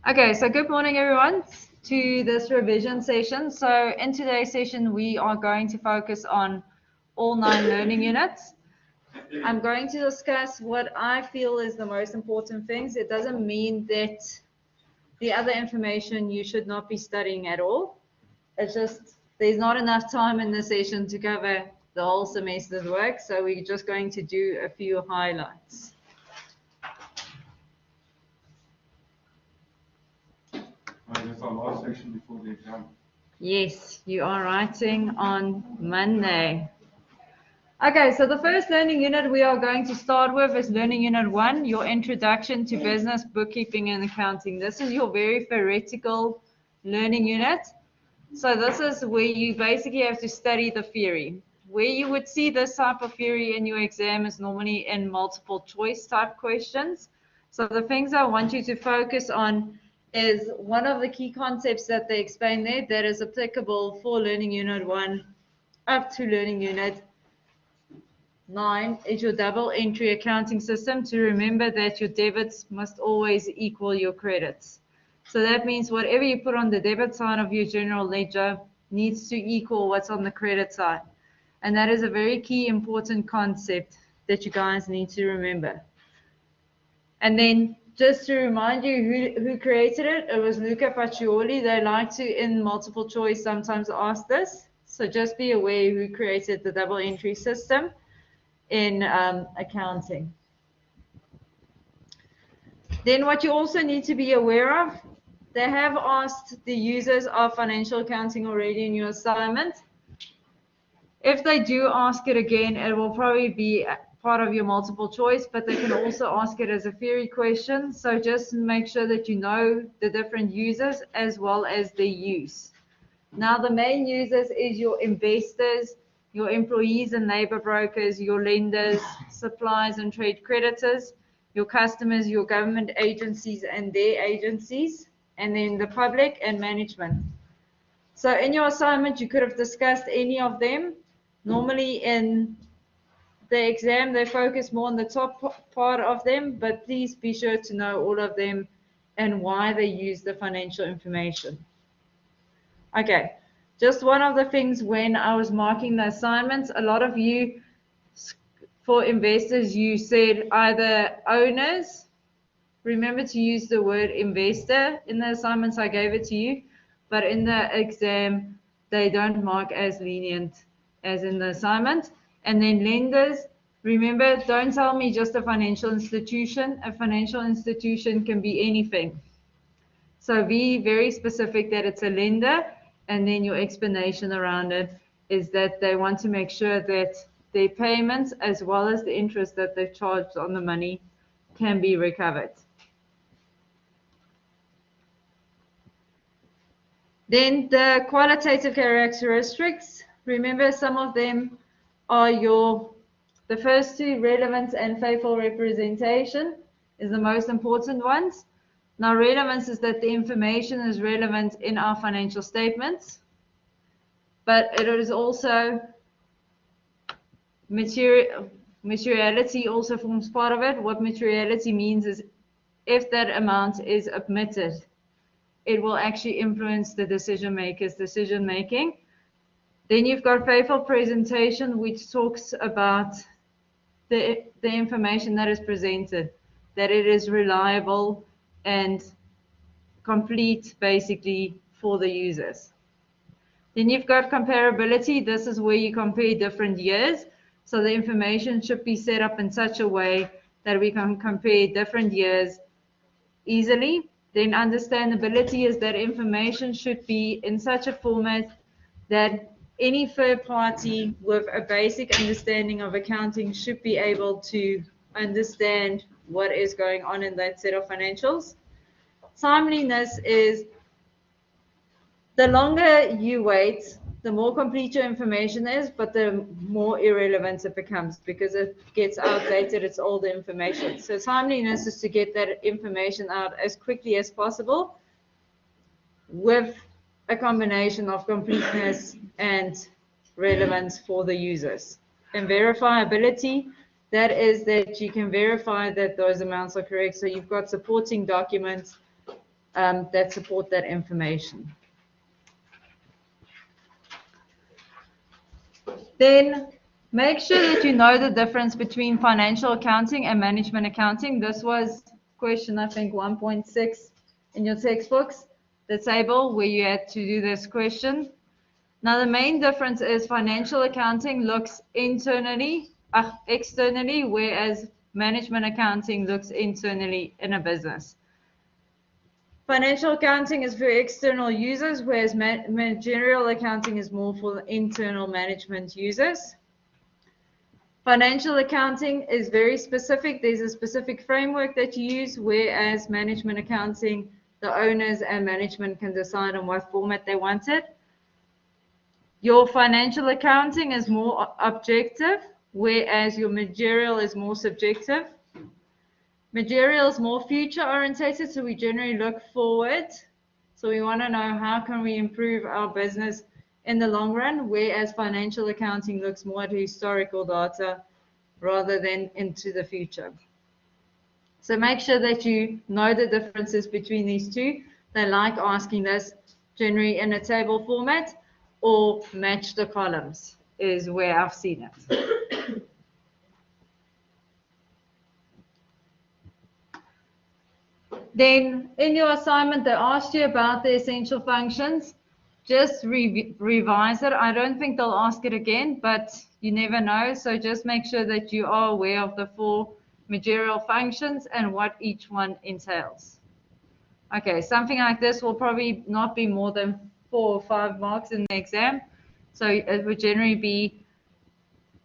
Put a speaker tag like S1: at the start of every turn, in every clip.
S1: Okay, so good morning everyone to this revision session. So in today's session, we are going to focus on all 9 learning units. I'm going to discuss what I feel is the most important things. It doesn't mean that the other information you should not be studying at all. It's just there's not enough time in the session to cover the whole semester's work, so we're just going to do a few highlights.
S2: That's our last session before the exam.
S1: Yes, you are writing on Monday. Okay, so the first learning unit we are going to start with is learning unit 1, your introduction to business, bookkeeping and accounting. This is your very theoretical learning unit. So this is where you basically have to study the theory. Where you would see this type of theory in your exam is normally in multiple choice type questions. So the things I want you to focus on is one of the key concepts that they explain there that is applicable for learning unit 1 up to learning unit 9 is your double entry accounting system to remember that your debits must always equal your credits. So that means whatever you put on the debit side of your general ledger needs to equal what's on the credit side. And that is a very key important concept that you guys need to remember. And then just to remind you who created it, it was Luca Pacioli. They like to, in multiple choice, sometimes ask this. So just be aware who created the double entry system in accounting. Then what you also need to be aware of, they have asked the users of financial accounting already in your assignment. If they do ask it again, it will probably be part of your multiple choice, but they can also ask it as a theory question. So just make sure that you know the different users as well as their use. Now the main users is your investors, your employees and labor brokers, your lenders, suppliers and trade creditors, your customers, your government agencies and their agencies, and then the public and management. So in your assignment, you could have discussed any of them. Normally in the exam, they focus more on the top part of them, but please be sure to know all of them and why they use the financial information. Okay, just one of the things when I was marking the assignments, a lot of you, for investors, you said either owners. Remember to use the word investor in the assignments I gave it to you, but in the exam, they don't mark as lenient as in the assignment. And then lenders, remember, don't tell me just a financial institution. A financial institution can be anything. So be very specific that it's a lender, and then your explanation around it is that they want to make sure that their payments as well as the interest that they've charged on the money can be recovered. Then the qualitative characteristics, remember some of them are the first two, relevance and faithful representation is the most important ones. Now relevance is that the information is relevant in our financial statements, but it is also materiality also forms part of it. What materiality means is if that amount is omitted, it will actually influence the decision maker's decision making. Then you've got faithful presentation, which talks about the information that is presented, that it is reliable and complete basically for the users. Then you've got comparability. This is where you compare different years. So the information should be set up in such a way that we can compare different years easily. Then understandability is that information should be in such a format that any third party with a basic understanding of accounting should be able to understand what is going on in that set of financials. Timeliness is the longer you wait, the more complete your information is, but the more irrelevant it becomes because it gets outdated, it's older information. So timeliness is to get that information out as quickly as possible with a combination of completeness and relevance for the users. And verifiability, that is that you can verify that those amounts are correct. So you've got supporting documents that support that information. Then make sure that you know the difference between financial accounting and management accounting. This was question, I think, 1.6 in your textbooks, the table where you had to do this question. Now, the main difference is financial accounting looks externally, whereas management accounting looks internally in a business. Financial accounting is for external users, whereas managerial accounting is more for internal management users. Financial accounting is very specific. There's a specific framework that you use, whereas management accounting, the owners and management can decide on what format they want it. Your financial accounting is more objective, whereas your managerial is more subjective. Managerial is more future orientated, so we generally look forward. So we want to know how can we improve our business in the long run, whereas financial accounting looks more at historical data rather than into the future. So make sure that you know the differences between these two. They like asking this generally in a table format or match the columns is where I've seen it. Then in your assignment, they asked you about the essential functions. Just revise it. I don't think they'll ask it again, but you never know. So just make sure that you are aware of the 4 managerial functions and what each one entails. Okay, something like this will probably not be more than 4 or 5 marks in the exam. So it would generally be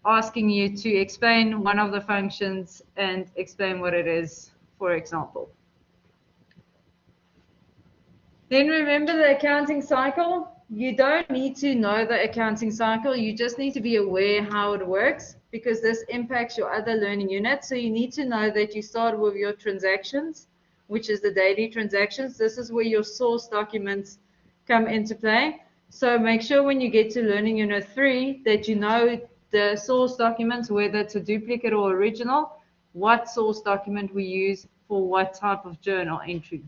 S1: asking you to explain one of the functions and explain what it is, for example. Then remember the accounting cycle. You don't need to know the accounting cycle. You just need to be aware how it works because this impacts your other learning units. So you need to know that you start with your transactions, which is the daily transactions. This is where your source documents come into play. So make sure when you get to learning unit 3 that you know the source documents, whether it's a duplicate or original, what source document we use for what type of journal entry.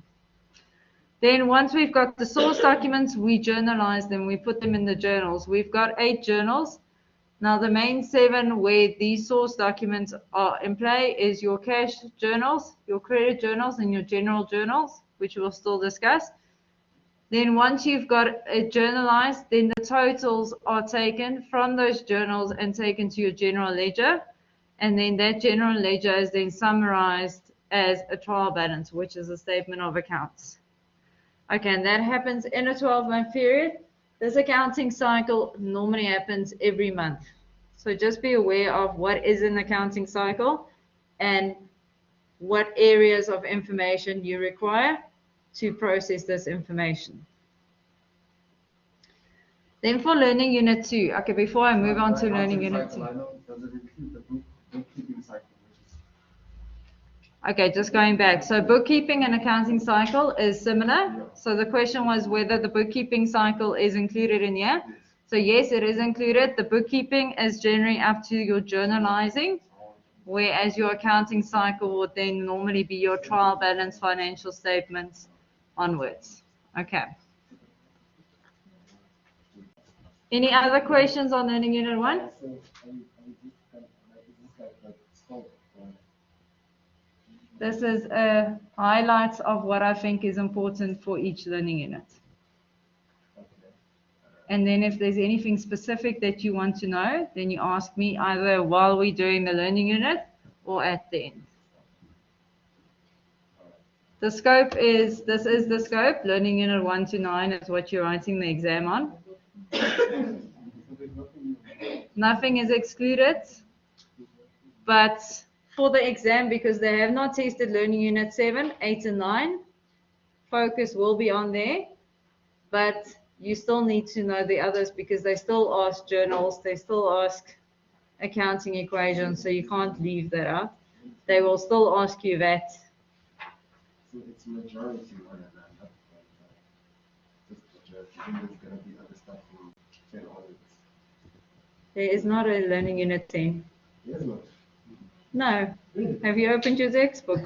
S1: Then once we've got the source documents, we journalize them, we put them in the journals. We've got 8 journals. Now the main 7 where these source documents are in play is your cash journals, your credit journals, and your general journals, which we'll still discuss. Then once you've got it journalized, then the totals are taken from those journals and taken to your general ledger. And then that general ledger is then summarized as a trial balance, which is a statement of accounts. Okay, and that happens in a 12-month period. This accounting cycle normally happens every month. So just be aware of what is an accounting cycle and what areas of information you require to process this information. Then for learning unit 2, okay, before I move on to learning unit 2.
S2: Does it include the bookkeeping cycle?
S1: Okay, just going back. So bookkeeping and accounting cycle is similar. So the question was whether the bookkeeping cycle is included in here. So yes, it is included. The bookkeeping is generally up to your journalizing, whereas your accounting cycle would then normally be your trial balance, financial statements onwards. Okay. Any other questions on learning unit 1? This is a highlights of what I think is important for each learning unit. And then if there's anything specific that you want to know, then you ask me either while we're doing the learning unit or at the end. The scope is, this is the scope. Learning unit 1 to 9 is what you're writing the exam on. Nothing is excluded, but for the exam, because they have not tested learning unit 7, 8 and 9, focus will be on there, but you still need to know the others because they still ask journals, they still ask accounting equations, so you can't leave that out. They will still ask you VAT.
S2: So it's majority one and not just majority. Then there's going to be other stuff from 10 onwards.
S1: There is not a learning unit 10.
S2: Yes, not.
S1: No. Have you opened your textbook?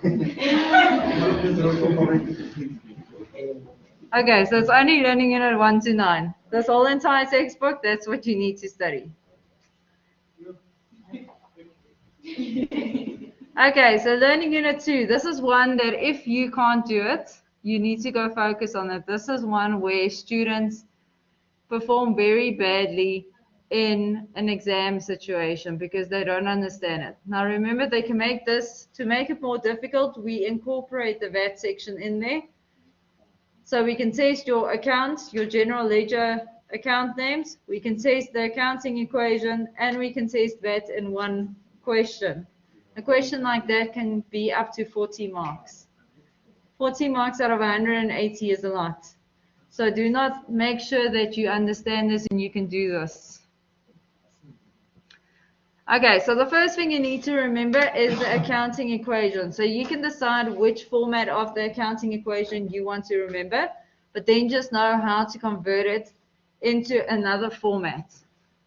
S1: Okay, so it's only learning unit 1 to 9. This whole entire textbook, that's what you need to study. Okay, so learning unit 2, this is one that if you can't do it, you need to go focus on it. This is one where students perform very badly in an exam situation because they don't understand it. Now remember, they can make this, to make it more difficult, we incorporate the VAT section in there. So we can test your accounts, your general ledger account names, we can test the accounting equation, and we can test VAT in one question. A question like that can be up to 40 marks. 40 marks out of 180 is a lot. So do not, make sure that you understand this and you can do this. Okay, so the first thing you need to remember is the accounting equation. So you can decide which format of the accounting equation you want to remember, but then just know how to convert it into another format.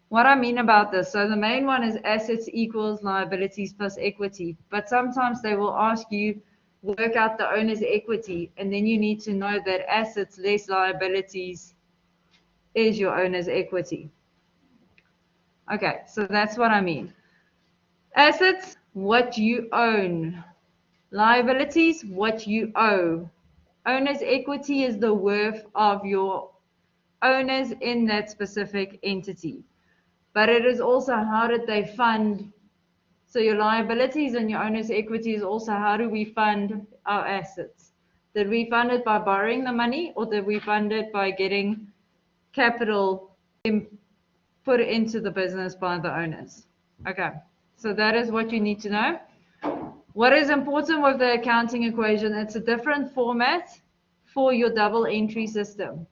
S1: What I mean about this, so the main one is assets equals liabilities plus equity, but sometimes they will ask you work out the owner's equity, and then you need to know that assets less liabilities is your owner's equity. Okay, so that's what I mean. Assets, what you own. Liabilities, what you owe. Owner's equity is the worth of your owners in that specific entity. But it is also how did they fund. So your liabilities and your owner's equity is also how do we fund our assets. Did we fund it by borrowing the money, or did we fund it by getting capital put into the business by the owners? Okay, so that is what you need to know. What is important with the accounting equation, it's a different format for your double entry system.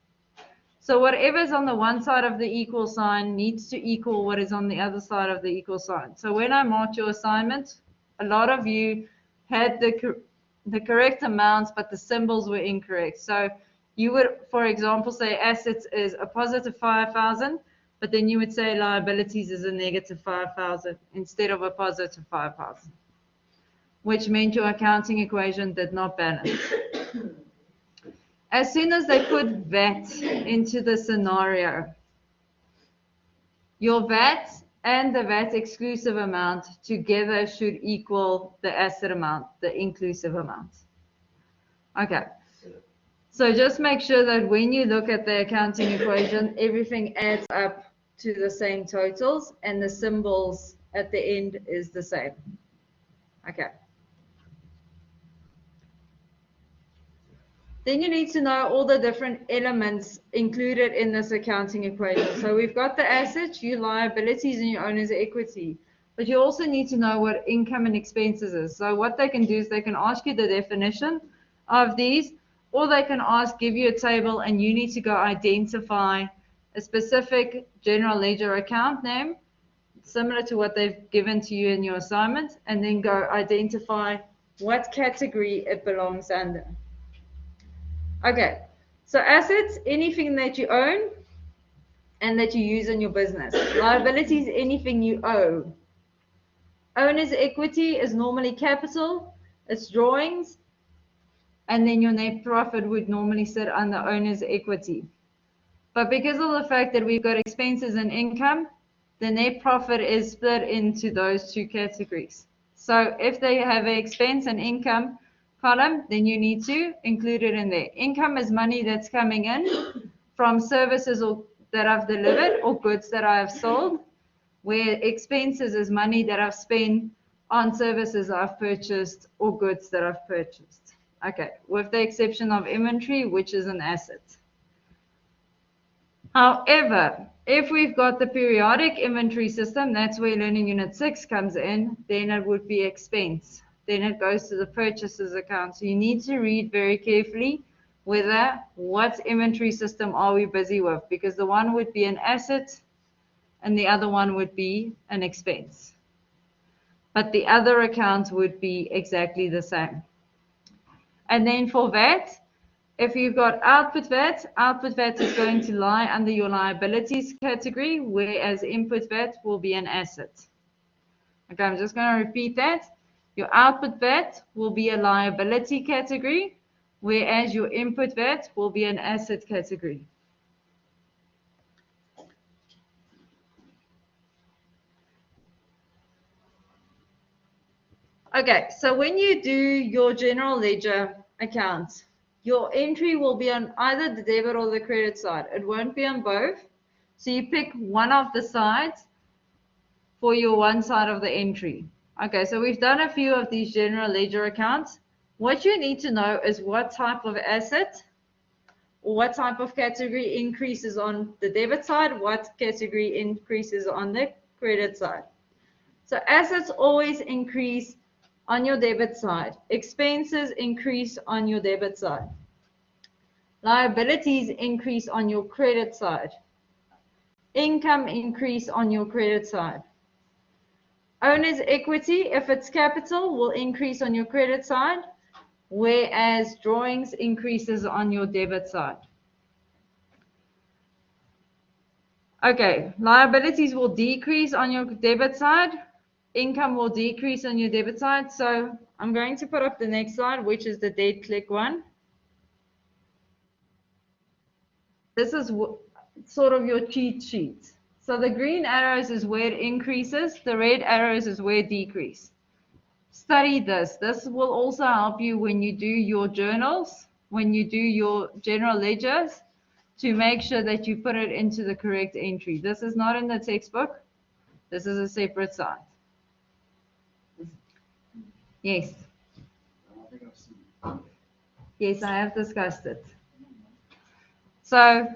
S1: So whatever's on the one side of the equal sign needs to equal what is on the other side of the equal sign. So when I marked your assignment, a lot of you had the correct amounts, but the symbols were incorrect. So you would, for example, say assets is a positive 5,000, but then you would say liabilities is a negative 5,000 instead of a positive 5,000, which meant your accounting equation did not balance. As soon as they put VAT into the scenario, your VAT and the VAT exclusive amount together should equal the asset amount, the inclusive amount. Okay, so just make sure that when you look at the accounting equation, everything adds up to the same totals and the symbols at the end is the same. Okay. Then you need to know all the different elements included in this accounting equation. So we've got the assets, your liabilities, and your owner's equity. But you also need to know what income and expenses is. So what they can do is they can ask you the definition of these, or they can give you a table and you need to go identify a specific general ledger account name, similar to what they've given to you in your assignment, and then go identify what category it belongs under. Okay, so assets, anything that you own and that you use in your business. Liabilities, anything you owe. Owner's equity is normally capital, it's drawings, and then your net profit would normally sit under owner's equity. But because of the fact that we've got expenses and income, the net profit is split into those two categories. So if they have an expense and income column, then you need to include it in there. Income is money that's coming in from services that I've delivered or goods that I have sold, where expenses is money that I've spent on services I've purchased or goods that I've purchased. Okay, with the exception of inventory, which is an asset. However, if we've got the periodic inventory system, that's where learning unit 6 comes in, then it would be expense. Then it goes to the purchases account. So you need to read very carefully whether what inventory system are we busy with, because the one would be an asset and the other one would be an expense. But the other account would be exactly the same. And then for VAT, if you've got output VAT is going to lie under your liabilities category, whereas input VAT will be an asset. Okay, I'm just going to repeat that. Your output VAT will be a liability category, whereas your input VAT will be an asset category. Okay, so when you do your general ledger account, your entry will be on either the debit or the credit side. It won't be on both. So you pick one of the sides for your one side of the entry. Okay, so we've done a few of these general ledger accounts. What you need to know is what type of asset or what type of category increases on the debit side, what category increases on the credit side. So assets always increase on your debit side. Expenses increase on your debit side. Liabilities increase on your credit side. Income increase on your credit side. Owner's equity, if it's capital, will increase on your credit side, whereas drawings increases on your debit side. Okay, liabilities will decrease on your debit side. Income will decrease on your debit side. So I'm going to put up the next slide, which is the dead click one. This is sort of your cheat sheet. So the green arrows is where it increases. The red arrows is where it decreases. Study this. This will also help you when you do your journals, when you do your general ledgers, to make sure that you put it into the correct entry. This is not in the textbook. This is a separate site. Yes. Yes, I have discussed it. So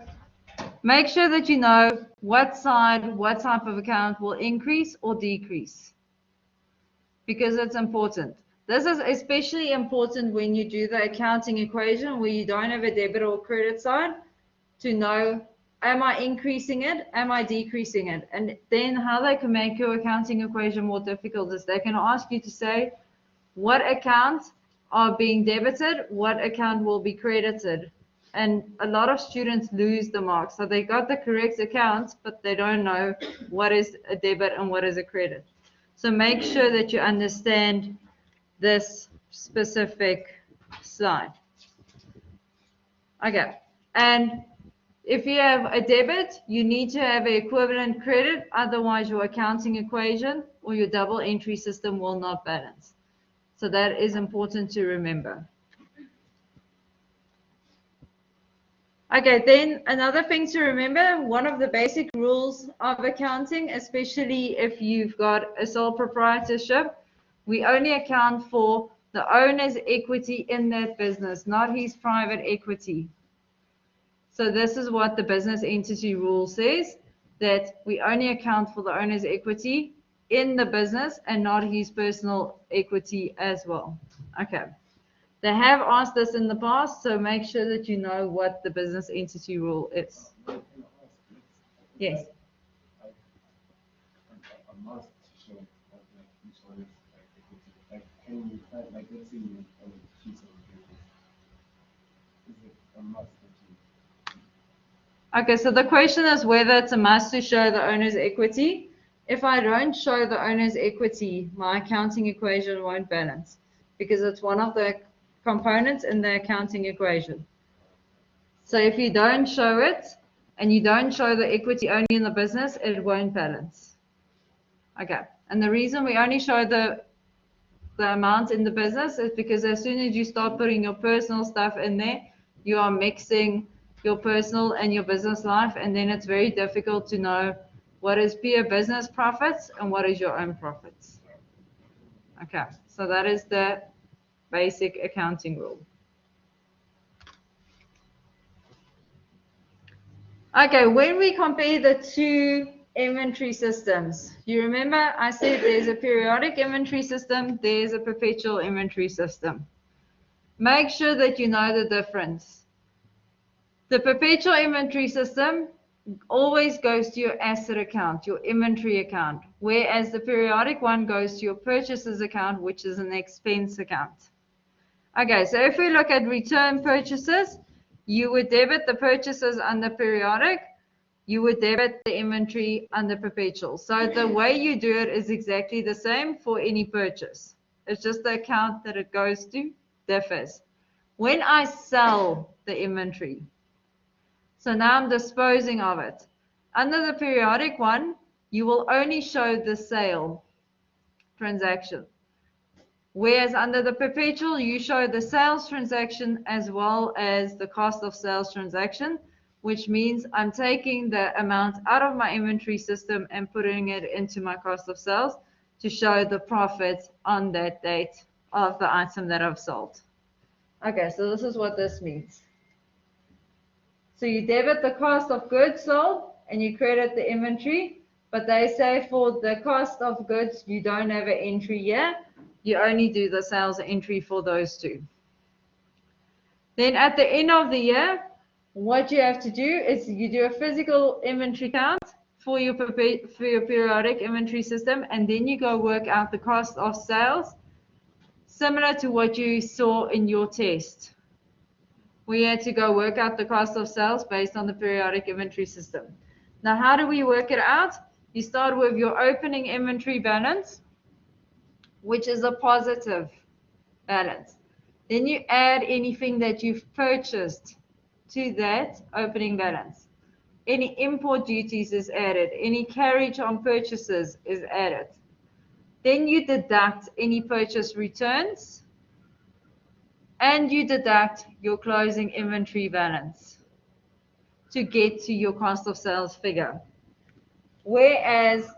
S1: make sure that you know what side, what type of account will increase or decrease, because it's important. This is especially important when you do the accounting equation where you don't have a debit or credit side, to know, am I increasing it? Am I decreasing it? And then how they can make your accounting equation more difficult is they can ask you to say what accounts are being debited, what account will be credited. And a lot of students lose the mark. So they got the correct account, but they don't know what is a debit and what is a credit. So make sure that you understand this specific slide. Okay, and if you have a debit, you need to have an equivalent credit, otherwise your accounting equation or your double entry system will not balance. So that is important to remember. Okay, then another thing to remember, one of the basic rules of accounting, especially if you've got a sole proprietorship, we only account for the owner's equity in that business, not his private equity. So this is what the business entity rule says, that we only account for the owner's equity in the business and not his personal equity as well. Okay. They have asked this in the past, so make sure that you know what the business entity rule is. Yes. Okay, so the question is whether it's a must to show the owner's equity. If I don't show the owner's equity, my accounting equation won't balance because it's one of the components in the accounting equation. So if you don't show it and you don't show the equity only in the business, it won't balance. Okay, and the reason we only show the amount in the business is because as soon as you start putting your personal stuff in there, you are mixing your personal and your business life, and then it's very difficult to know what is pure business profits and what is your own profits. Okay, so that is the basic accounting rule. Okay, when we compare the two inventory systems, you remember I said there's a periodic inventory system, there's a perpetual inventory system. Make sure that you know the difference. The perpetual inventory system always goes to your asset account, your inventory account, whereas the periodic one goes to your purchases account, which is an expense account. Okay, so if we look at return purchases, you would debit the purchases under periodic, you would debit the inventory under perpetual. So the way you do it is exactly the same for any purchase. It's just the account that it goes to differs. When I sell the inventory, so now I'm disposing of it. Under the periodic one, you will only show the sale transaction. Whereas under the perpetual, you show the sales transaction as well as the cost of sales transaction, which means I'm taking the amount out of my inventory system and putting it into my cost of sales to show the profit on that date of the item that I've sold. Okay, so this is what this means. So you debit the cost of goods sold and you credit the inventory, but they say for the cost of goods, you don't have an entry here. You only do the sales entry for those two. Then at the end of the year, what you have to do is you do a physical inventory count for your periodic inventory system, and then you go work out the cost of sales, similar to what you saw in your test. We had to go work out the cost of sales based on the periodic inventory system. Now, how do we work it out? You start with your opening inventory balance, which is a positive balance. Then you add anything that you've purchased to that opening balance. Any import duties is added. Any carriage on purchases is added. Then you deduct any purchase returns, and you deduct your closing inventory balance to get to your cost of sales figure. Whereas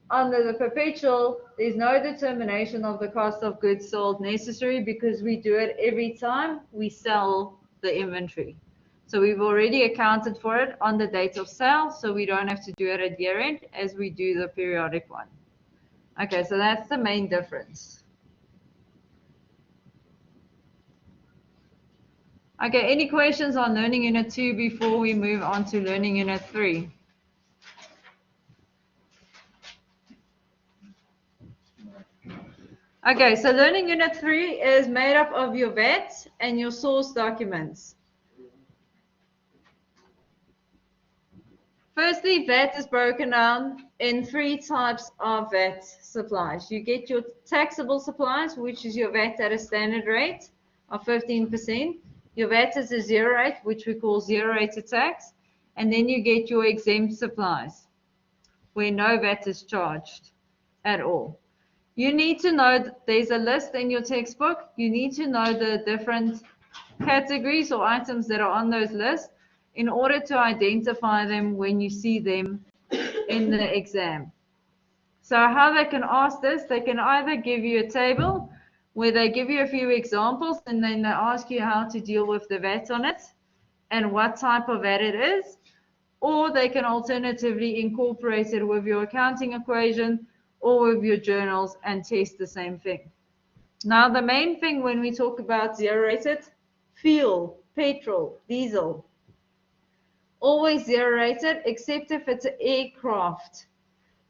S1: under the perpetual, there's no determination of the cost of goods sold necessary because we do it every time we sell the inventory. So we've already accounted for it on the date of sale, so we don't have to do it at year end as we do the periodic one. Okay, so that's the main difference. Okay, any questions on Learning Unit 2 before we move on to Learning Unit 3? Okay, so Learning Unit 3 is made up of your VAT and your source documents. Firstly, VAT is broken down in 3 types of VAT supplies. You get your taxable supplies, which is your VAT at a standard rate of 15%. Your VAT is a zero rate, which we call zero rated tax. And then you get your exempt supplies, where no VAT is charged at all. You need to know, there's a list in your textbook. You need to know the different categories or items that are on those lists in order to identify them when you see them in the exam. So how they can ask this, they can either give you a table where they give you a few examples and then they ask you how to deal with the VAT on it and what type of VAT it is, or they can alternatively incorporate it with your accounting equation or with your journals and test the same thing. Now the main thing when we talk about zero rated, fuel, petrol, diesel, always zero rated except if it's an aircraft.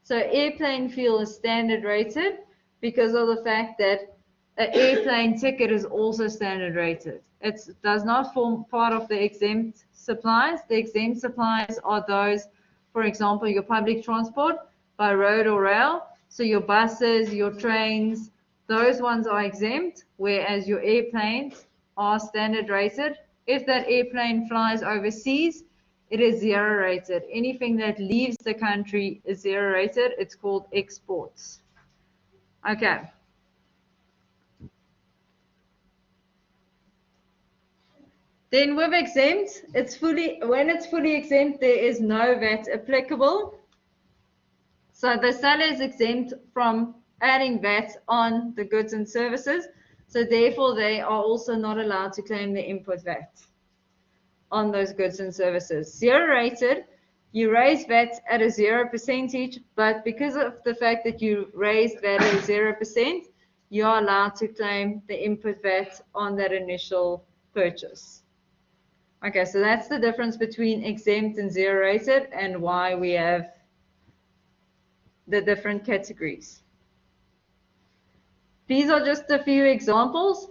S1: So airplane fuel is standard rated because of the fact that an airplane ticket is also standard rated. It does not form part of the exempt supplies. The exempt supplies are those, for example, your public transport by road or rail. So your buses, your trains, those ones are exempt, whereas your airplanes are standard rated. If that airplane flies overseas, it is zero rated. Anything that leaves the country is zero rated. It's called exports. Okay. Then with exempt, when it's fully exempt, there is no VAT applicable. So the seller is exempt from adding VAT on the goods and services. So therefore, they are also not allowed to claim the input VAT on those goods and services. Zero rated, you raise VAT at a 0%, but because of the fact that you raised VAT at 0%, you are allowed to claim the input VAT on that initial purchase. Okay, so that's the difference between exempt and zero rated and why we have the different categories. These are just a few examples.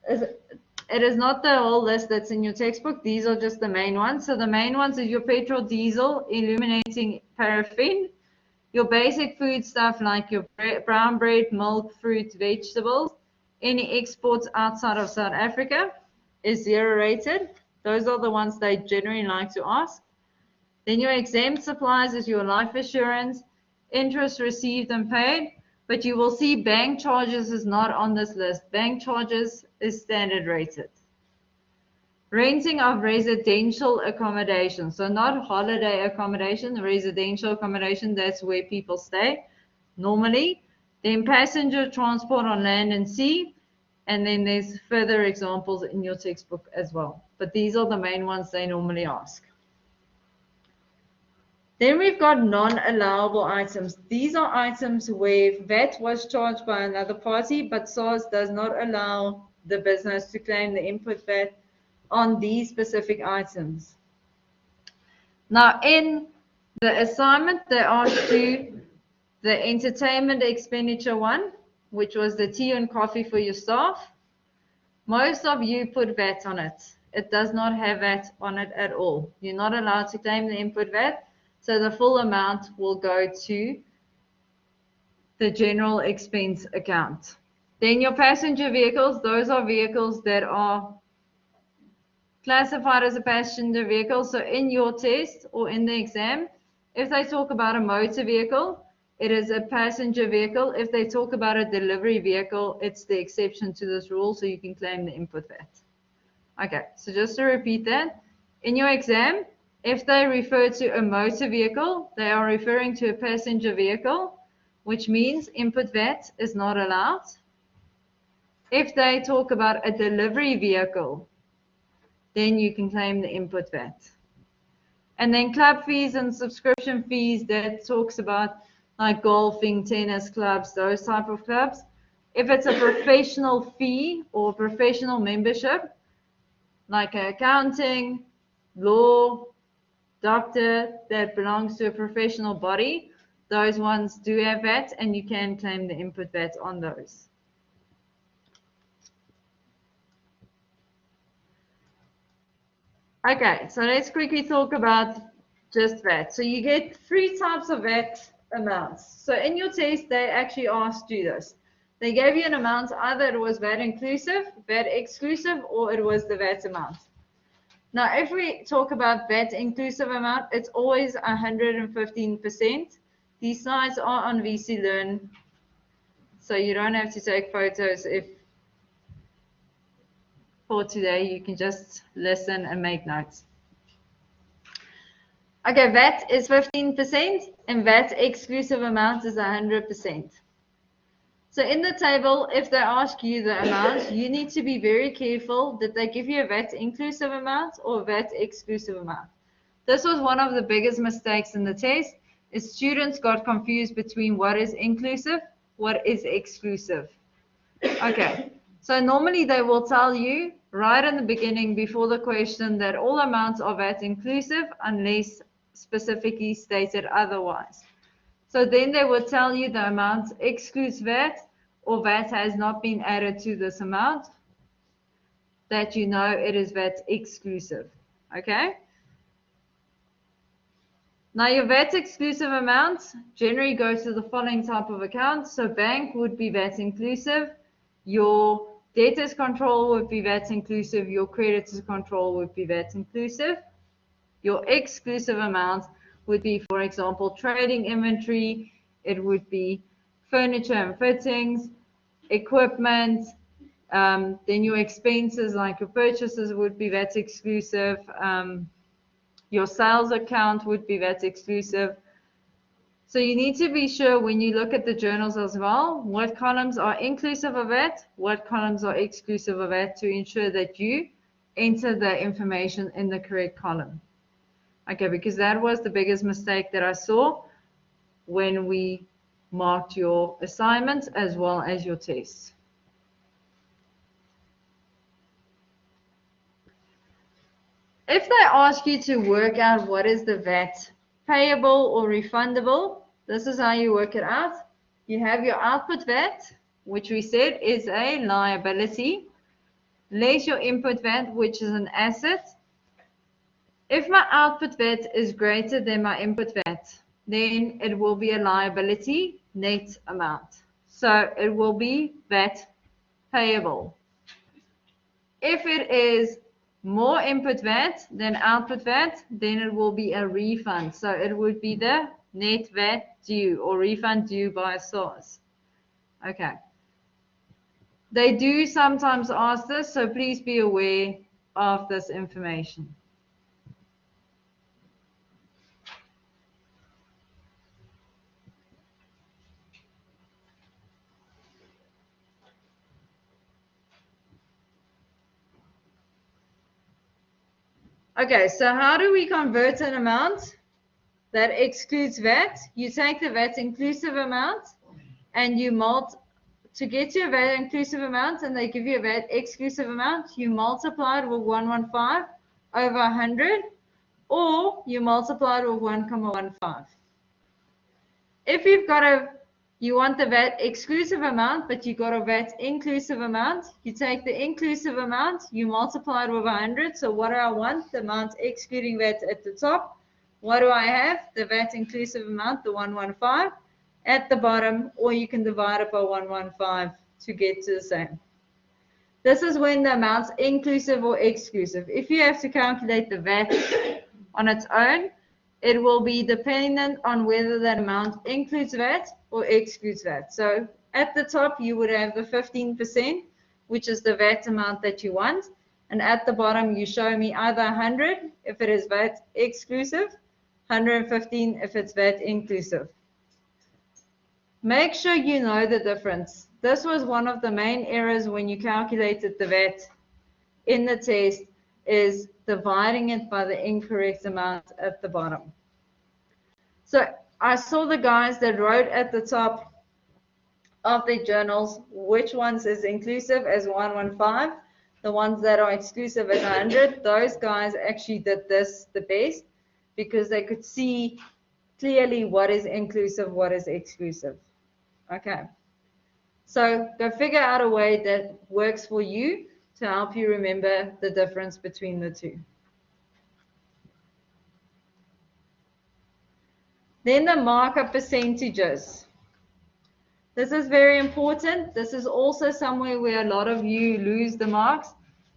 S1: It is not the whole list that's in your textbook. These are just the main ones. So the main ones is your petrol, diesel, illuminating, paraffin, your basic food stuff like your brown bread, milk, fruit, vegetables, any exports outside of South Africa, is 0 rated. Those are the ones they generally like to ask. Then your exempt supplies is your life assurance, interest received and paid, but you will see bank charges is not on this list. Bank charges is standard rated. Renting of residential accommodation, so not holiday accommodation, residential accommodation, that's where people stay normally. Then passenger transport on land and sea, and then there's further examples in your textbook as well. But these are the main ones they normally ask. Then we've got non-allowable items. These are items where VAT was charged by another party, but SARS does not allow the business to claim the input VAT on these specific items. Now, in the assignment, they asked you the entertainment expenditure one, which was the tea and coffee for your staff. Most of you put VAT on it. It does not have VAT on it at all. You're not allowed to claim the input VAT, so the full amount will go to the general expense account. Then your passenger vehicles, those are vehicles that are classified as a passenger vehicle. So in your test or in the exam, if they talk about a motor vehicle, it is a passenger vehicle. If they talk about a delivery vehicle, it's the exception to this rule, so you can claim the input VAT. Okay, so just to repeat that, in your exam, if they refer to a motor vehicle, they are referring to a passenger vehicle, which means input VAT is not allowed. If they talk about a delivery vehicle, then you can claim the input VAT. And then club fees and subscription fees, that talks about like golfing, tennis clubs, those type of clubs. If it's a professional fee or professional membership, like accounting, law, doctor, that belongs to a professional body, those ones do have VAT, and you can claim the input VAT on those. Okay, so let's quickly talk about just VAT. So you get 3 types of VAT amounts. So in your test, they actually asked you this. They gave you an amount, either it was VAT inclusive, VAT exclusive, or it was the VAT amount. Now, if we talk about VAT inclusive amount, it's always 115%. These slides are on VC Learn, so you don't have to take photos if for today, you can just listen and make notes. Okay, VAT is 15% and VAT exclusive amount is 100%. So in the table, if they ask you the amount, you need to be very careful that they give you a VAT inclusive amount or VAT exclusive amount. This was one of the biggest mistakes in the test, is students got confused between what is inclusive, what is exclusive. Okay, so normally they will tell you right in the beginning before the question that all amounts are VAT inclusive unless specifically stated otherwise. So then they will tell you the amount excludes VAT or VAT has not been added to this amount, that you know it is VAT exclusive. Okay? Now your VAT exclusive amounts generally go to the following type of accounts. So bank would be VAT inclusive, your debtors control would be VAT inclusive, your creditors control would be VAT inclusive. Your exclusive amount would be, for example, trading inventory, it would be furniture and fittings, equipment, then your expenses like your purchases would be VAT exclusive, your sales account would be VAT exclusive. So you need to be sure when you look at the journals as well, what columns are inclusive of VAT, what columns are exclusive of VAT, to ensure that you enter the information in the correct column. Okay, because that was the biggest mistake that I saw when we marked your assignments as well as your tests. If they ask you to work out what is the VAT payable or refundable, this is how you work it out. You have your output VAT, which we said is a liability, less your input VAT, which is an asset. If my output VAT is greater than my input VAT, then it will be a liability net amount. So it will be VAT payable. If it is more input VAT than output VAT, then it will be a refund. So it would be the net VAT due or refund due by source. Okay. They do sometimes ask this, so please be aware of this information. Okay, so how do we convert an amount that excludes VAT? You take the VAT inclusive amount and you to get your VAT inclusive amount, and they give you a VAT exclusive amount, you multiply it with 115 over 100, or you multiply it with 1,15. If you want the VAT exclusive amount, but you got a VAT inclusive amount, you take the inclusive amount, you multiply it with 100. So what do I want? The amount excluding VAT at the top. What do I have? The VAT inclusive amount, the 115 at the bottom, or you can divide it by 115 to get to the same. This is when the amount's inclusive or exclusive. If you have to calculate the VAT on its own, it will be dependent on whether that amount includes VAT or excludes VAT. So at the top, you would have the 15%, which is the VAT amount that you want. And at the bottom, you show me either 100 if it is VAT exclusive, 115 if it's VAT inclusive. Make sure you know the difference. This was one of the main errors when you calculated the VAT in the test, is dividing it by the incorrect amount at the bottom. So I saw the guys that wrote at the top of their journals which ones is inclusive as 115, the ones that are exclusive as 100. Those guys actually did this the best because they could see clearly what is inclusive, what is exclusive. Okay, so go figure out a way that works for you to help you remember the difference between the two. Then the markup percentages. This is very important. This is also somewhere where a lot of you lose the marks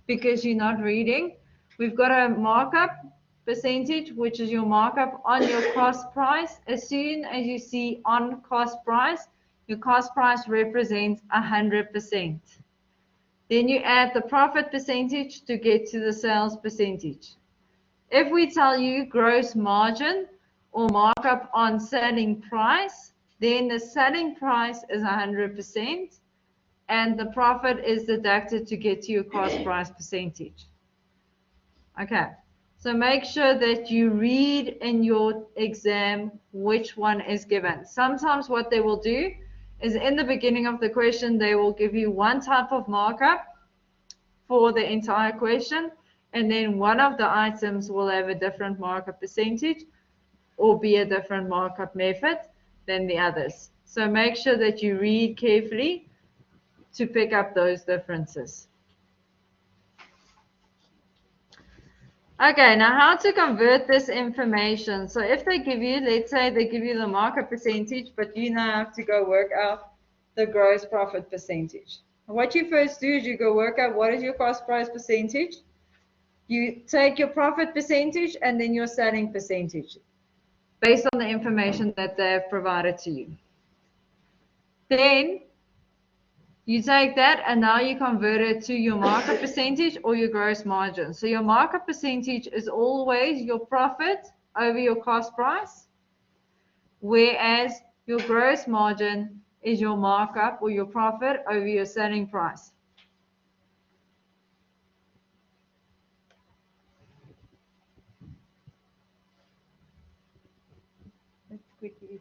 S1: because you're not reading. We've got a markup percentage, which is your markup on your cost price. As soon as you see on cost price, your cost price represents 100%. Then you add the profit percentage to get to the sales percentage. If we tell you gross margin or markup on selling price, then the selling price is 100% and the profit is deducted to get to your cost price percentage. Okay, so make sure that you read in your exam which one is given. Sometimes what they will do is in the beginning of the question, they will give you one type of markup for the entire question, and then one of the items will have a different markup percentage or be a different markup method than the others. So make sure that you read carefully to pick up those differences. Okay, now how to convert this information. So if they give you, let's say they give you the markup percentage, but you now have to go work out the gross profit percentage. What you first do is you go work out what is your cost price percentage. You take your profit percentage and then your selling percentage based on the information that they have provided to you. Then you take that and now you convert it to your markup percentage or your gross margin. So your markup percentage is always your profit over your cost price, whereas your gross margin is your markup or your profit over your selling price. Let's quickly.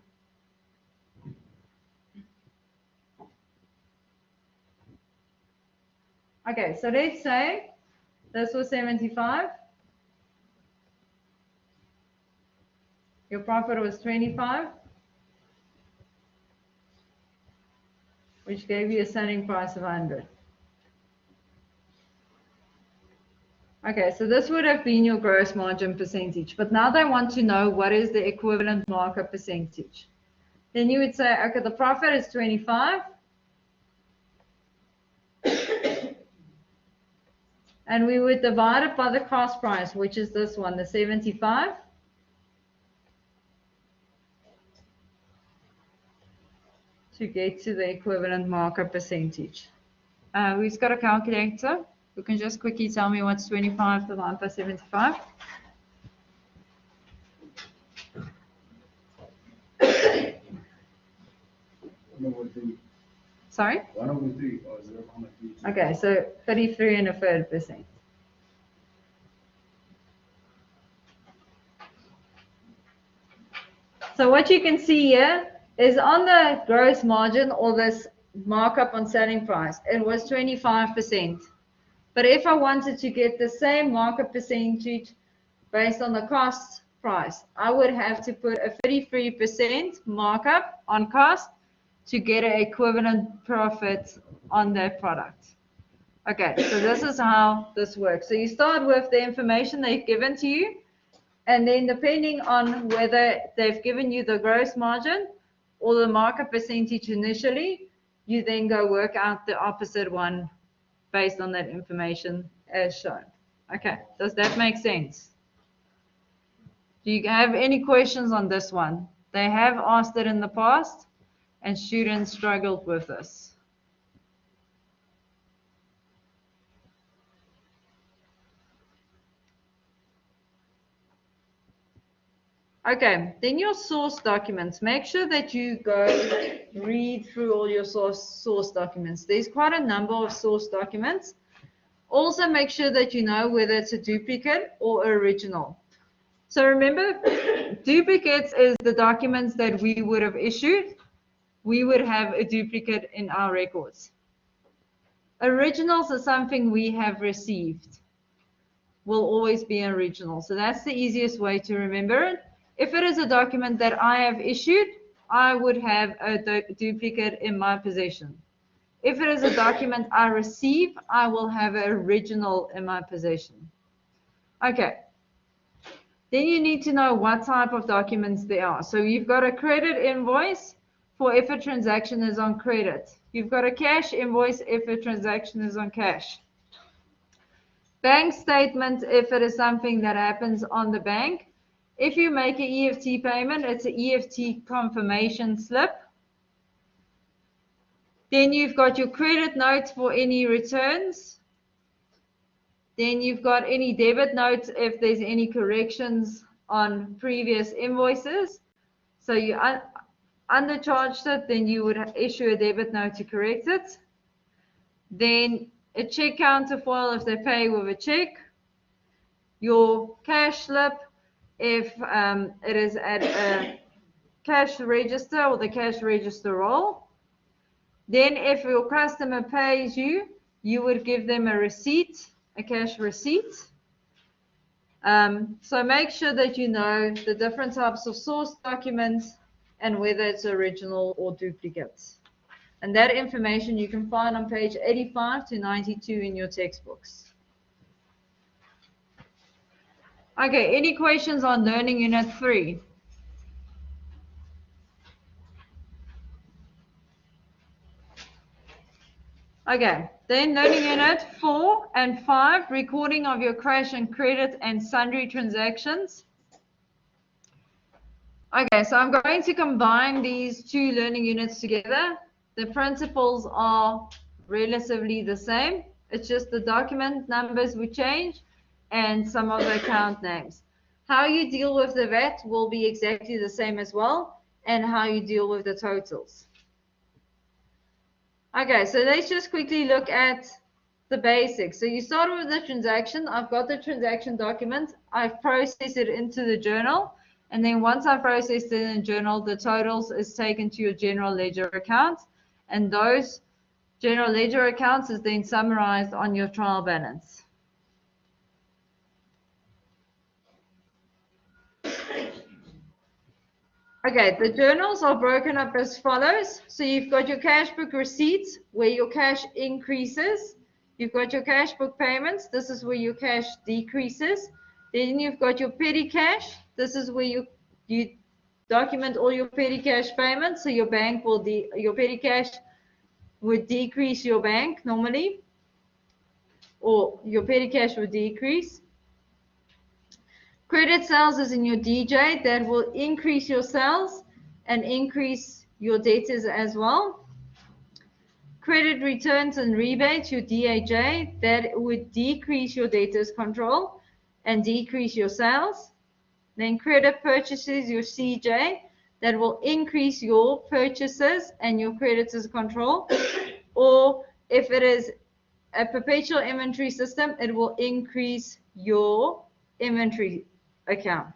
S1: Okay, so let's say this was 75. Your profit was 25, which gave you a selling price of 100. Okay, so this would have been your gross margin percentage, but now they want to know what is the equivalent markup percentage. Then you would say, okay, the profit is 25. And we would divide it by the cost price, which is this one, the 75. To get to the equivalent markup percentage. Who's got a calculator? Who can just quickly tell me what's 25 divided by 75? Sorry?
S3: 1/3 or 0.3.
S1: Okay, so 33 and a third percent. So what you can see here is on the gross margin or this markup on selling price, it was 25%. But if I wanted to get the same markup percentage based on the cost price, I would have to put a 33% markup on cost to get an equivalent profit on that product. Okay, so this is how this works. So you start with the information they've given to you, and then depending on whether they've given you the gross margin or the markup percentage initially, you then go work out the opposite one based on that information as shown. Okay, does that make sense? Do you have any questions on this one? They have asked it in the past, and students struggled with this. Okay, then your source documents. Make sure that you go read through all your source documents. There's quite a number of source documents. Also make sure that you know whether it's a duplicate or original. So remember, duplicates is the documents that we would have issued. We would have a duplicate in our records. Originals are something we have received. Will always be an original. So that's the easiest way to remember it. If it is a document that I have issued, I would have a duplicate in my possession. If it is a document I receive, I will have an original in my possession. Okay. Then you need to know what type of documents they are. So you've got a credit invoice for if a transaction is on credit. You've got a cash invoice if a transaction is on cash. Bank statement if it is something that happens on the bank. If you make an EFT payment, it's an EFT confirmation slip. Then you've got your credit notes for any returns. Then you've got any debit notes if there's any corrections on previous invoices. So you undercharged it, then you would issue a debit note to correct it. Then a check counterfoil if they pay with a check. Your cash slip if it is at a cash register or the cash register roll. Then if your customer pays you, you would give them a receipt, a cash receipt. So make sure that you know the different types of source documents and whether it's original or duplicates. And that information you can find on page 85 to 92 in your textbooks. Okay, any questions on Learning Unit 3? Okay, then Learning Unit 4 and 5, recording of your cash and credit and sundry transactions. Okay, so I'm going to combine these two learning units together. The principles are relatively the same. It's just the document numbers would change and some of the account names. How you deal with the VAT will be exactly the same as well, and how you deal with the totals. Okay, so let's just quickly look at the basics. So you start with the transaction. I've got the transaction document. I've processed it into the journal. And then once I've processed it in the journal, the totals is taken to your general ledger account. And those general ledger accounts is then summarized on your trial balance. Okay, the journals are broken up as follows. So you've got your cash book receipts where your cash increases. You've got your cash book payments. This is where your cash decreases. Then you've got your petty cash. This is where you document all your petty cash payments. So your bank will your petty cash would decrease your bank normally. or your petty cash will decrease. Credit sales is in your DJ, that will increase your sales and increase your debtors as well. Credit returns and rebates, your DAJ, that would decrease your debtors control and decrease your sales. Then credit purchases, your CJ, that will increase your purchases and your creditors control. Or if it is a perpetual inventory system, it will increase your inventory account.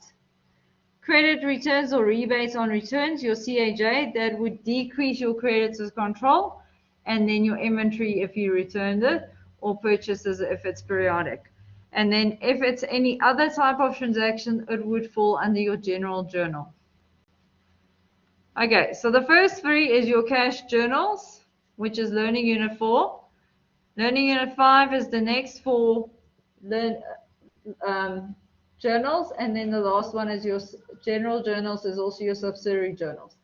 S1: Credit returns or rebates on returns, your CAJ, that would decrease your creditors control, and then your inventory if you returned it, or purchases if it's periodic. And then if it's any other type of transaction, it would fall under your general journal. Okay, so the first three is your cash journals, which is Learning Unit 4. Learning Unit 5 is the next four journals, and then the last one is your general journals, is also your subsidiary journals.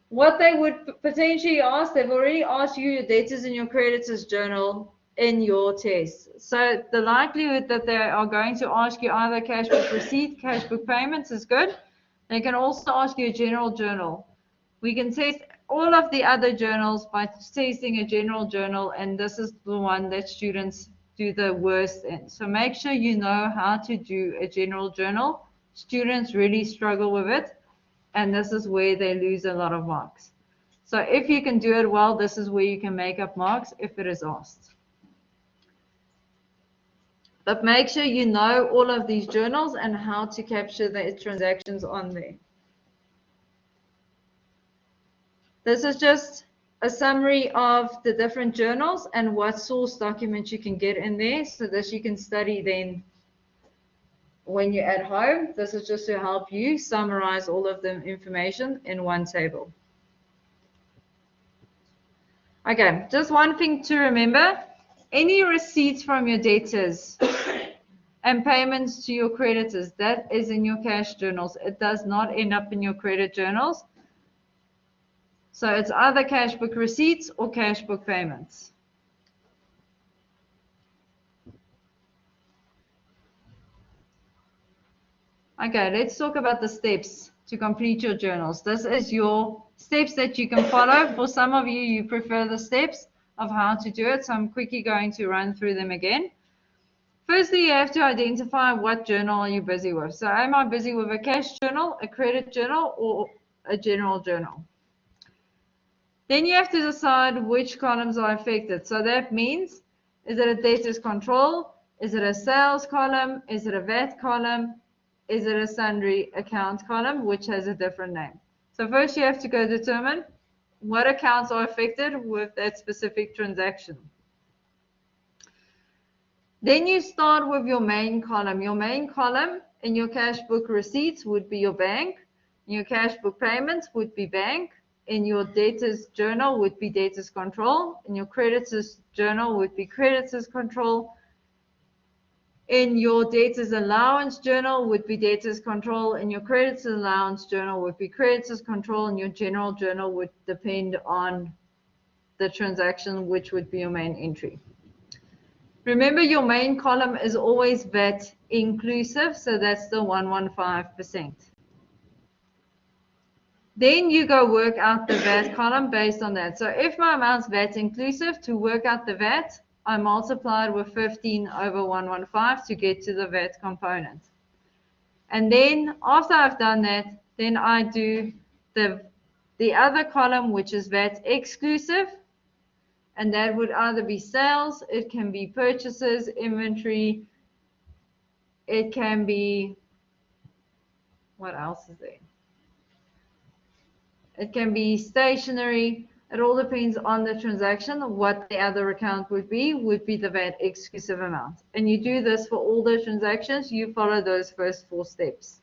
S1: What they would potentially ask, they've already asked you your debtors and your creditors journal in your test. So the likelihood that they are going to ask you either cash book receipt, cash book payments is good. They can also ask you a general journal. We can test all of the other journals by testing a general journal, and this is the one that students do the worst in. So make sure you know how to do a general journal. Students really struggle with it, and this is where they lose a lot of marks. So if you can do it well, this is where you can make up marks if it is asked. But make sure you know all of these journals and how to capture the transactions on there. This is just a summary of the different journals and what source documents you can get in there, so that you can study then when you're at home. This is just to help you summarize all of the information in one table. Okay, just one thing to remember. Any receipts from your debtors and payments to your creditors, that is in your cash journals. It does not end up in your credit journals. So it's either cash book receipts or cash book payments. Okay, let's talk about the steps to complete your journals. This is your steps that you can follow. For some of you, you prefer the steps of how to do it, so I'm quickly going to run through them again. Firstly, you have to identify what journal are you busy with. So am I busy with a cash journal, a credit journal, or a general journal? Then you have to decide which columns are affected. So that means, is it a debtors control? Is it a sales column? Is it a VAT column? Is it a sundry account column, which has a different name? So first you have to go determine what accounts are affected with that specific transaction. Then you start with your main column. Your main column in your cash book receipts would be your bank. In your cash book payments would be bank. In your debtors journal would be debtors control. In your creditors journal would be creditors control. In your debtors allowance journal would be debtors control. In your creditors allowance journal would be creditors control. And your general journal would depend on the transaction, which would be your main entry. Remember, your main column is always VAT inclusive, so that's the 115%. Then you go work out the VAT column based on that. So if my amount's VAT inclusive, to work out the VAT, I multiply it with 15 over 115 to get to the VAT component. And then after I've done that, then I do the other column, which is VAT exclusive. And that would either be sales, it can be purchases, inventory, it can be, what else is there? It can be stationery. It all depends on the transaction. What the other account would be the VAT exclusive amount. And you do this for all the transactions. You follow those first 4 steps.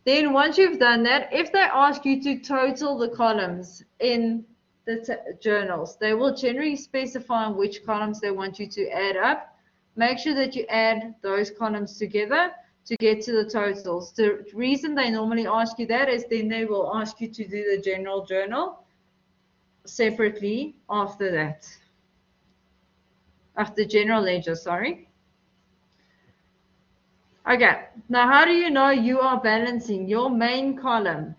S1: Then once you've done that, if they ask you to total the columns in the journals, they will generally specify which columns they want you to add up. Make sure that you add those columns together to get to the totals. The reason they normally ask you that is then they will ask you to do the general journal. separately after that. After general ledger, sorry. Okay, now how do you know you are balancing your main column?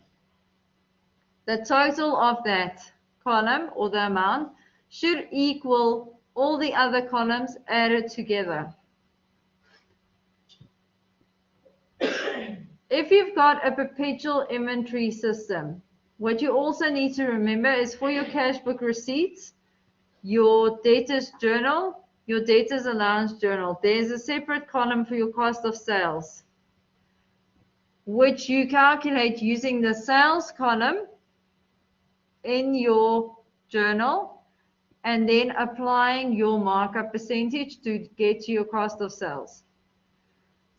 S1: The total of that column or the amount should equal all the other columns added together. If you've got a perpetual inventory system, what you also need to remember is for your cash book receipts, your debtors journal, your debtors allowance journal, there's a separate column for your cost of sales, which you calculate using the sales column in your journal and then applying your markup percentage to get to your cost of sales.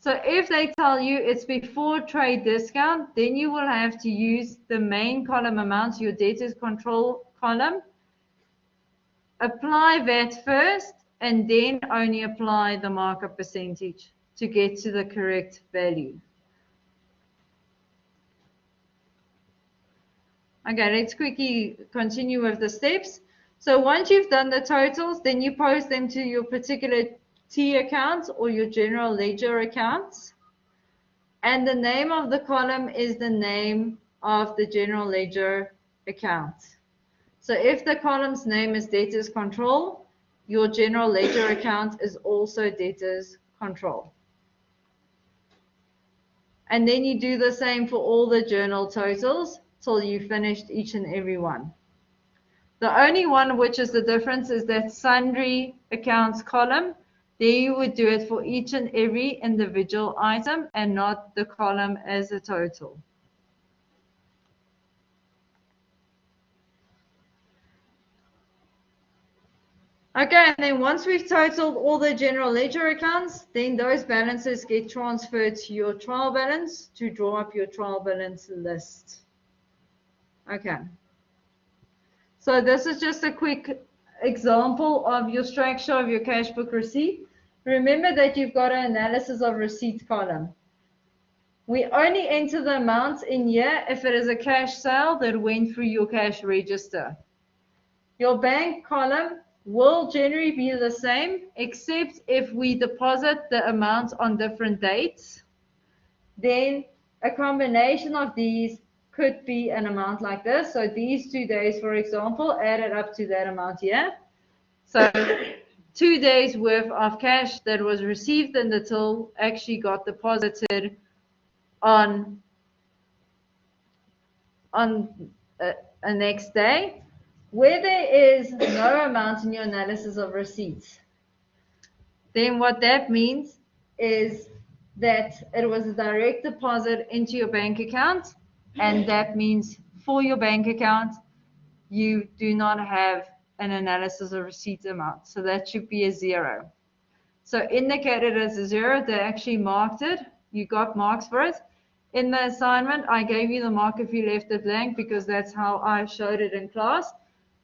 S1: So if they tell you it's before trade discount, then you will have to use the main column amounts, your debtors control column, apply VAT first, and then only apply the markup percentage to get to the correct value. Okay, let's quickly continue with the steps. So once you've done the totals, then you post them to your particular T accounts or your general ledger accounts. And the name of the column is the name of the general ledger account. So if the column's name is debtors control, your general ledger account is also debtors control. And then you do the same for all the journal totals till you finished each and every one. The only one which is the difference is that sundry accounts column. There you would do it for each and every individual item and not the column as a total. Okay, and then once we've totaled all the general ledger accounts, then those balances get transferred to your trial balance to draw up your trial balance list. Okay. So this is just a quick example of your structure of your cash book receipt. Remember that you've got an analysis of receipts column. We only enter the amounts in here if it is a cash sale that went through your cash register. Your bank column will generally be the same, except if we deposit the amounts on different dates. Then a combination of these could be an amount like this. So these 2 days, for example, added up to that amount here. So 2 days worth of cash that was received in the till actually got deposited on a next day, where there is no amount in your analysis of receipts. Then what that means is that it was a direct deposit into your bank account, and that means for your bank account you do not have an analysis of receipts amount, so that should be a 0. So indicated as a 0, they actually marked it, you got marks for it. In the assignment I gave you the mark if you left it blank because that's how I showed it in class,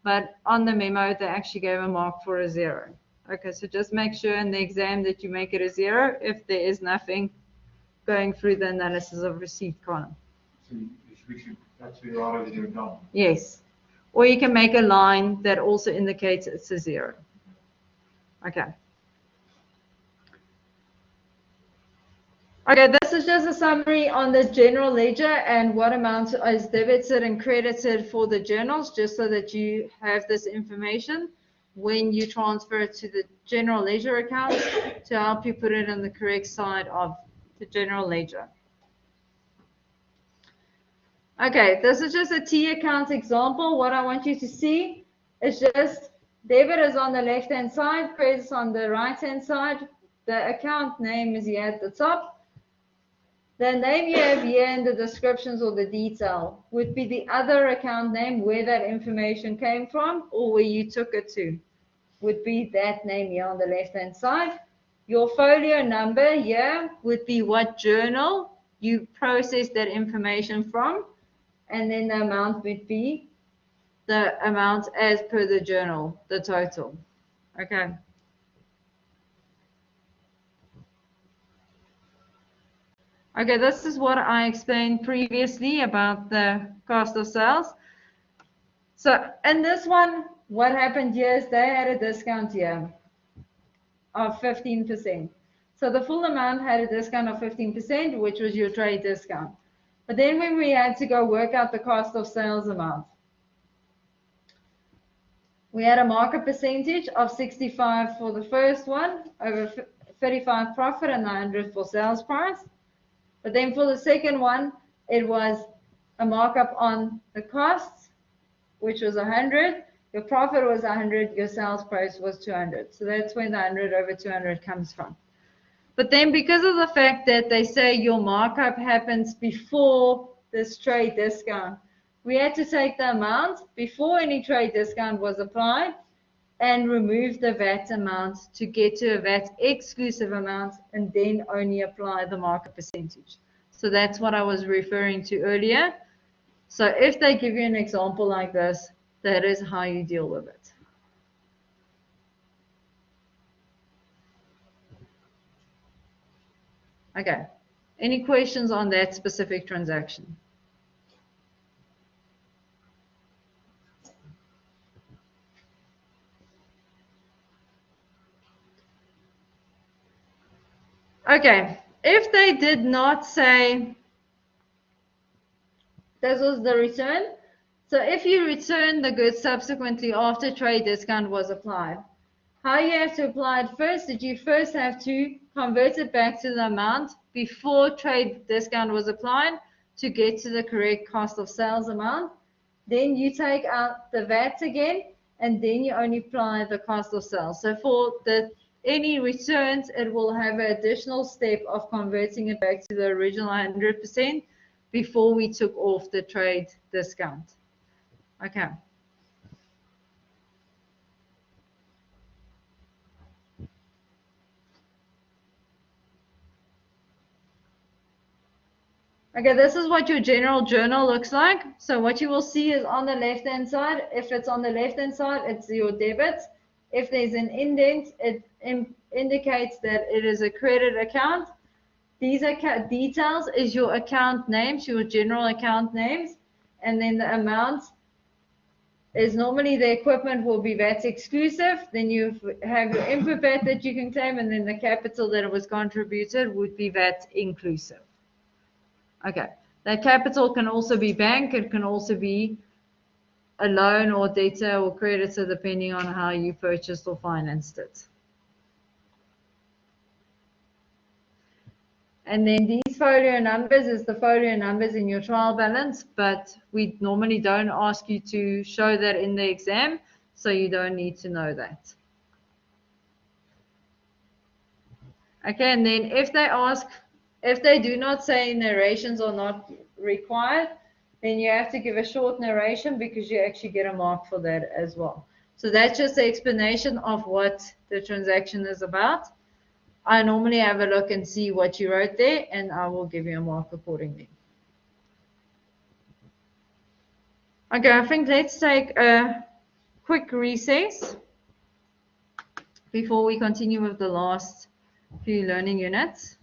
S1: but on the memo they actually gave a mark for a 0. Okay, so just make sure in the exam that you make it a 0 if there is nothing going through the analysis of receipt column.
S2: So we should actually write it down.
S1: Yes, or you can make a line that also indicates it's a 0. Okay. Okay, this is just a summary on the general ledger and what amount is debited and credited for the journals, just so that you have this information when you transfer it to the general ledger account to help you put it on the correct side of the general ledger. Okay, this is just a T account example. What I want you to see is just debit is on the left hand side, credit is on the right hand side. The account name is here at the top. The name you have here in the descriptions or the detail would be the other account name, where that information came from or where you took it to, would be that name here on the left hand side. Your folio number here would be what journal you processed that information from, and then the amount would be the amount as per the journal, the total. Okay. Okay, this is what I explained previously about the cost of sales. So, and this one, what happened here is they had a discount here of 15%. So the full amount had a discount of 15%, which was your trade discount. But then when we had to go work out the cost of sales amount, we had a markup percentage of 65 for the first one, over 35 profit and 100 for sales price. But then for the second one, it was a markup on the costs, which was 100. Your profit was 100, your sales price was 200. So that's where the 100 over 200 comes from. But then because of the fact that they say your markup happens before this trade discount, we had to take the amount before any trade discount was applied and remove the VAT amount to get to a VAT exclusive amount and then only apply the markup percentage. So that's what I was referring to earlier. So if they give you an example like this, that is how you deal with it. Okay, any questions on that specific transaction? Okay, if they did not say this was the return, so if you return the goods subsequently after trade discount was applied, how you have to apply it first is you first have to convert it back to the amount before trade discount was applied to get to the correct cost of sales amount. Then you take out the VAT again, and then you only apply the cost of sales. So for any returns, it will have an additional step of converting it back to the original 100% before we took off the trade discount. Okay. Okay, this is what your general journal looks like. So what you will see is on the left-hand side, if it's on the left-hand side, it's your debits. If there's an indent, it indicates that it is a credit account. These account details is your account names, your general account names, and then the amount is normally the equipment will be VAT exclusive. Then you have your input VAT that you can claim, and then the capital that was contributed would be VAT inclusive. Okay, that capital can also be bank, it can also be a loan or debtor or creditor depending on how you purchased or financed it. And then these folio numbers is the folio numbers in your trial balance, but we normally don't ask you to show that in the exam, so you don't need to know that. Okay, and then if they do not say narrations are not required, then you have to give a short narration because you actually get a mark for that as well. So that's just the explanation of what the transaction is about. I normally have a look and see what you wrote there, and I will give you a mark accordingly. Okay, I think let's take a quick recess before we continue with the last few learning units.